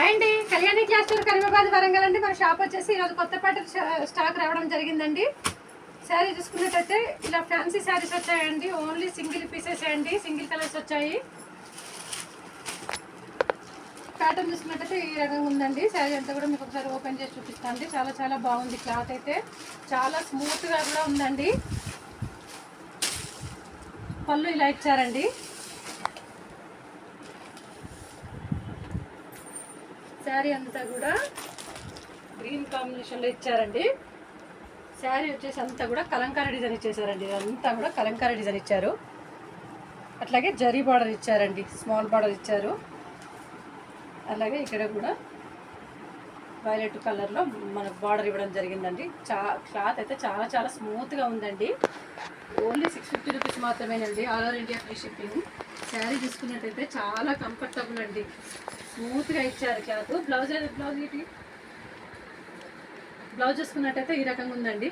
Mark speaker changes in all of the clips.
Speaker 1: Hi అండి, Kalyani class tour Karimabad Warangal అండి. మన షాప్ వచ్చేసి ఈరోజు కొత్తపేట స్టాక్ రావడం జరిగిందండి. శారీ చూసుకున్నట్టయితే ఇలా ఫ్యాన్సీ శారీస్ వచ్చాయండి. ఓన్లీ సింగిల్ పీసెస్ అండి, సింగిల్ కలర్స్ వచ్చాయి. ప్యాటర్న్ చూసుకున్నట్టయితే ఈ రకంగా ఉందండి. శారీ అంతా కూడా మీకు ఒకసారి ఓపెన్ చేసి చూపిస్తాండి. చాలా చాలా బాగుంది. క్లాత్ అయితే చాలా స్మూత్గా కూడా ఉందండి. పళ్ళు ఇలా ఇచ్చారండి. శారీ అంతా కూడా గ్రీన్ కాంబినేషన్లో ఇచ్చారండి. శారీ వచ్చేసి అంతా కూడా కలంకారీ డిజైన్ ఇచ్చేసారండి. ఇదంతా కూడా కలంకారీ డిజైన్ ఇచ్చారు. అట్లాగే జరీ బార్డర్ ఇచ్చారండి, స్మాల్ బార్డర్ ఇచ్చారు. అలాగే ఇక్కడ కూడా వైలెట్ కలర్లో మనకు బార్డర్ ఇవ్వడం జరిగిందండి. క్లాత్ అయితే చాలా చాలా స్మూత్గా ఉందండి. ఓన్లీ 650 రూపీస్ మాత్రమేనండి. All over India free shipping. Sari తీసుకున్నట్టయితే చాలా కంఫర్టబుల్ అండి. స్మూత్గా ఇచ్చారు క్లాత్. బ్లౌజ్ చూసుకున్నట్టయితే ఈ రకంగా ఉందండి.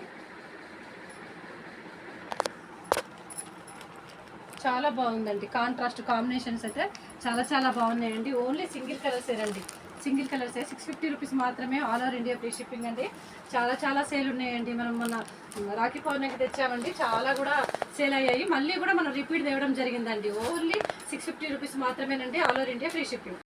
Speaker 1: చాలా బాగుందండి. కాంట్రాస్ట్ కాంబినేషన్స్ అయితే చాలా చాలా బాగున్నాయండి. ఓన్లీ సింగిల్ కలర్స్ ఏనండి. సింగిల్ కలర్స్ 650 రూపీస్ మాత్రమే. All over India free shipping అండి. చాలా చాలా సేల్ ఉన్నాయండి. మనం మన రాఖీ పౌర్ణమికి తెచ్చామండి. చాలా కూడా సేల్ అయ్యాయి. మళ్ళీ కూడా మనం రిపీట్ తేవడం జరిగిందండి. ఓన్లీ 650 రూపీస్ మాత్రమేనండి. All over India free shipping.